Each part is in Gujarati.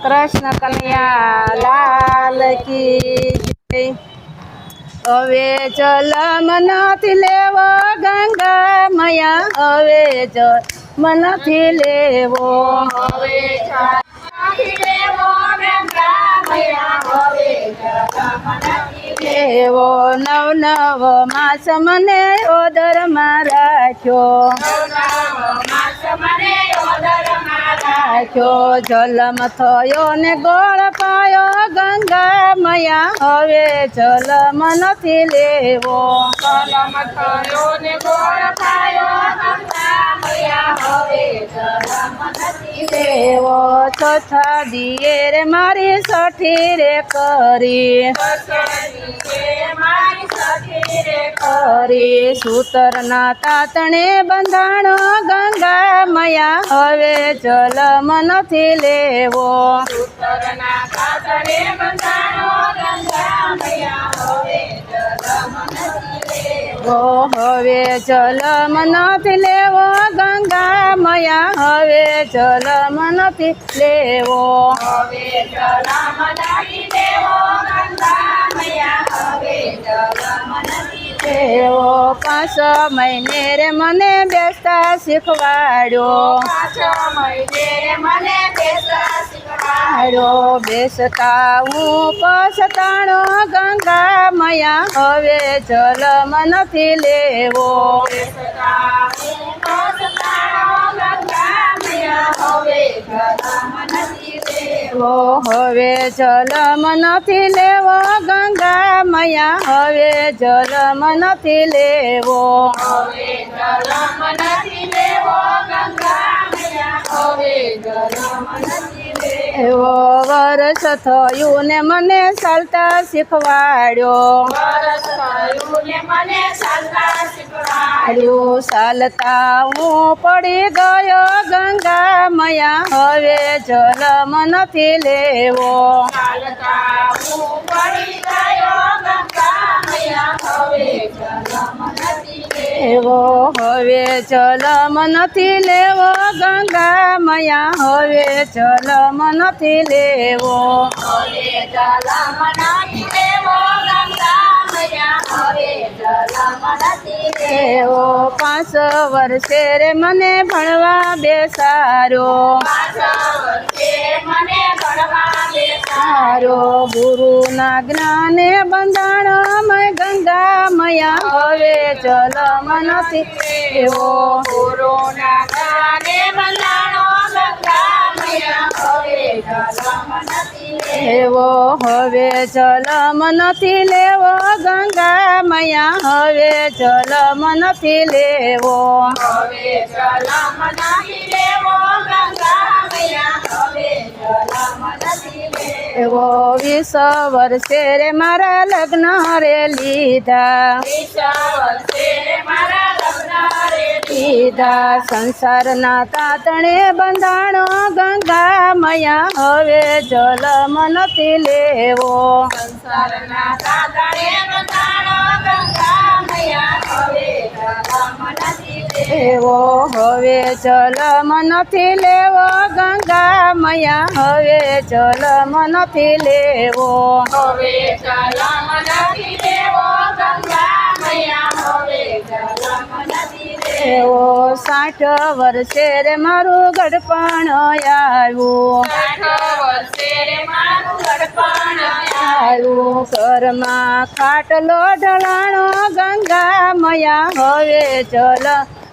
કૃષ્ણ કનૈયા લાલ કી જય। હવે જલ મનથી લેવો ગંગા મૈયા, હવે જલ મનથી લેવો, હવે જલથી લેવો ગંગા મૈયા, હવે જલ મનથી લેવો। નવ નવ માસ મને ઓદરમાં રાખ્યો, માસ મને ઓદરમાં રાખ્યો। જલમ થયો ને ગોળ પાયો ગંગા મૈયા, હવે જલ મનથી લેવો, જલમ થયો ને ગોળ પાયો ગંગા મૈયા, હવે જલ મનથી લેવો। ચોથા દિયે રે મારી સઠી રે કરી, મારી સખી રે કરી સૂતરના તાતણે બંધાણો ગંગા મૈયા, હવે જલ મનથી લેવો, ઉત્તરના કાતરે બંધાણો ગંગા મૈયા, હવે જલ મનથી લેવો, હવે જલ મનથી લેવો ગંગા મૈયા, હવે જલ મનથી લેવો। હવે જલ મનથી લેવો ગંગા મૈયા, હવે જલ મનથી લેવો। 5 મહિને રે મને બેસતા શીખવાડ્યો, 5 મહિને મને બેસતા શીખવાડ્યો, બેસતા હું પછતાણો ગંગા મૈયા, હવે જલ મનથી લેવો, બેસતા હું પછતાણો ગંગા મૈયા, હવે જલ મનથી લેવો, હવે જલ મનથી લેવો ગંગા મૈયા, હવે જલ મનથી લેવો, હવે જલ મનથી લેવો ગંગા મૈયા, હવે જલ મનથી લેવો, એવો વર્ષ થયું ને મને ચાલતા શીખવાડ્યો, વરસ થયું ને મને ચાલતા શીખવાડ્યું, ચાલતા હું પડી ગયો ગંગા મૈયા, હવે જલ મનથી લેવો, ચાલતા હું પડી ગયો ગંગા મૈયા, હવે જલ મનથી લેવો, હવે જલ મનથી લેવો ગંગા મૈયા, હવે જલ મનથી લેવો, હવે જલ મનથી લેવો ગંગા મૈયા, હવે જલ મનથી લેવો, 5 વર્ષે રે મને ભણવા બેસાર્યો, 5 વર્ષે મને ભણવા સારો ગુરુના જ્ઞાને બંધાણો મય ગંગા મૈયા, હવે જલ મનથી લેવો, ગુરુના જ્ઞાને બંધાણો ગંગા મૈયા, હવે જલ મનથી લેવો, હવે જલ મનથી લેવો ગંગા મૈયા, હવે જલ મનથી લેવો, હવે જલ મનથી લેવો ગંગા મૈયા, હવે જલ મનથી લેવો, 20 વર્ષે રે મારા લગ્ન રે લીધા, 20 વર્ષે મારા લગ્ન રે લીધા। સંસારના તાતણે બંધાણો ગંગા મૈયા, હવે જલ મનથી લેવો, સંસારના તાતણે બંધાણો ગંગા મૈયા, હવે જલ મનથી લેવો, હવે જલ મનથી લેવો ગંગા મૈયા, હવે જલ મનથી લેવો, હવે જલ મનથી લેવો ગંગા મૈયા, હવે જલ મનથી લેવો, 60 વર્ષે રે મારું ગડપણ આવ્યું, 60 વર્ષે મારું ગડપણ આવ્યું। ઘરમાં ખાટલો ઢળાણો ગંગા મૈયા, હવે જલ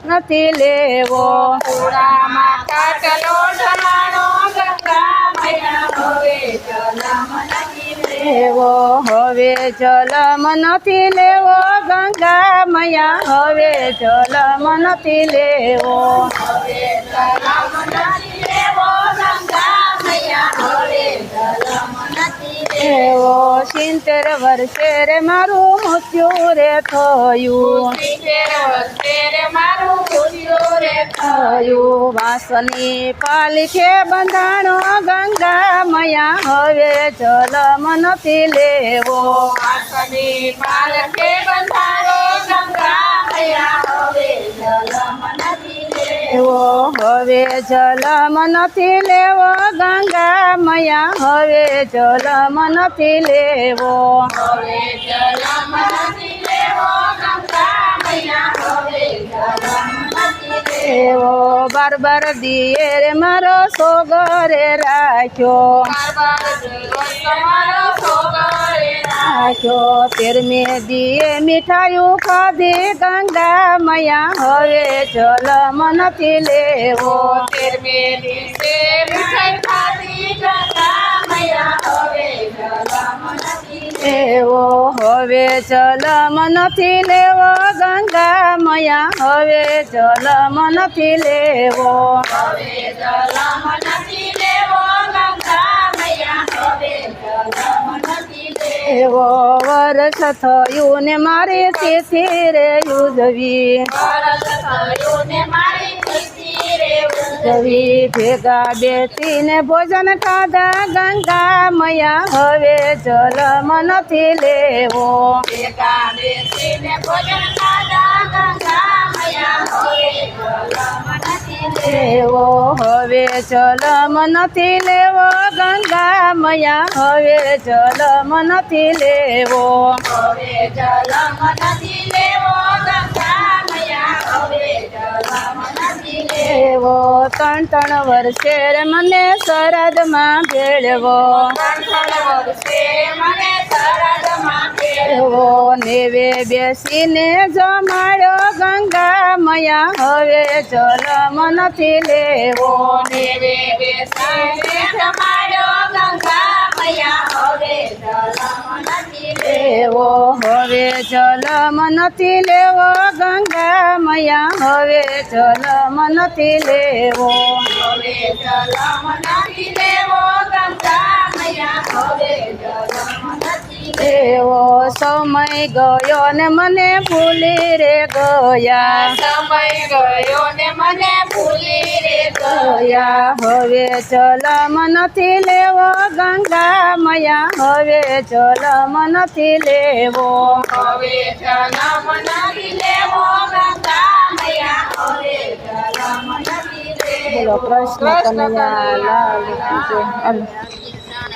નથી લેવો, પૂરામાં કાટલો ઢળાણો ગંગા મૈયા, હવે જલ મનથી લેવો, હવે જલ મનથી લેવો ગંગા મૈયા, હવે જલ મનથી લેવો, હવે જલ મનથી લેવો ગંગા મૈયા, હવે જલ મનથી લેવો, 70 વર્ષે રે મારું મૃત્યુ રે થયું, 70 વર્ષે મારું મૃત્યુ રે થયું। વાસની પાલીખે બંધાણો ગંગા મૈયા, હવે જલ મનથી લેવો, વાસની પાલકે બંધારો ગંગા મૈયા, હવે જલ મનથી લેવો, એવો હવે જલમ નથી લેવો ગંગા મૈયા હવે જલમ નથી લેવો હવે જલમ નથી લેવો ગંગા મૈયા હવે જલમ નથી લેવો એવો બાર દિયે રે મારો સોગરે રાખ્યો બાર દિવસ તમારો સોગરે રાખ્યો 13મે દિયે મીઠાયું ખાધી ગંગા મૈયા હવે જલમ નથી લેવો 13મે દિવસે મીઠાઈ ખાધી ગંગા મૈયા હવે જલમ નથી એવો હવે જલમ નથી લેવો ગંગા મૈયા હવે જલમ નથી લેવો હવે જલમ નથી લેવો ગંગા મૈયા હવે જલમ નથી લેવો એવો વર્ષ થયું ને મારી તિથિ રે ઉજવી વરસ થયું ને મારી ખુશી રે જવી ભેગા બેસીને ભોજન ખાધા ગંગા મૈયા હવે જલમ નથી લેવો ભેગા બેસીને ભોજન ખાધા ગંગા મૈયા હવે જલમ નથી લેવો એવો હવે જલમ નથી લેવો ગંગા મૈયા હવે જલમ નથી લેવો હવે જલમ નથી લેવો ગંગા મૈયા હવે જલમ નથી લેવો એવો 3 વર્ષે રે મને શરદમાં ભેળવો ત્રણ વર્ષે મને શરદમાં ભેળવો એવો નેવે બેસીને જમાડ્યો ગંગા મૈયા હવે જલમ નથી લેવો નેવે બેસીને જમાડ્યો ગંગા મૈયા હવે જલમ નથી લેવો એવો હવે જલમ નથી લેવો ગંગા મૈયા હવે જલમ નથી લેવો હવે જલમ નથી લેવો ગંગા મૈયા હવે જલમ નથી લેવો એવો સમય ગયો ને મને ભૂલી રે ગયા સમય ગયો ને મને ભૂલી રે ગયા હવે જલમ નથી લેવો ગંગા મૈયા હવે જલમ નથી લેવો હવે જલમ નથી લેવો ગંગા મૈયા હવે જલમ નથી લેવો બોલો કૃષ્ણ કનૈયા લાલ કી જય. હાલો.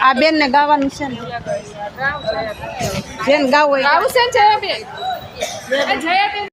આ બેન ને ગાવાનું છે ને બેન ગાવું હોય આવું છે ને જયાબેન? જયાબેન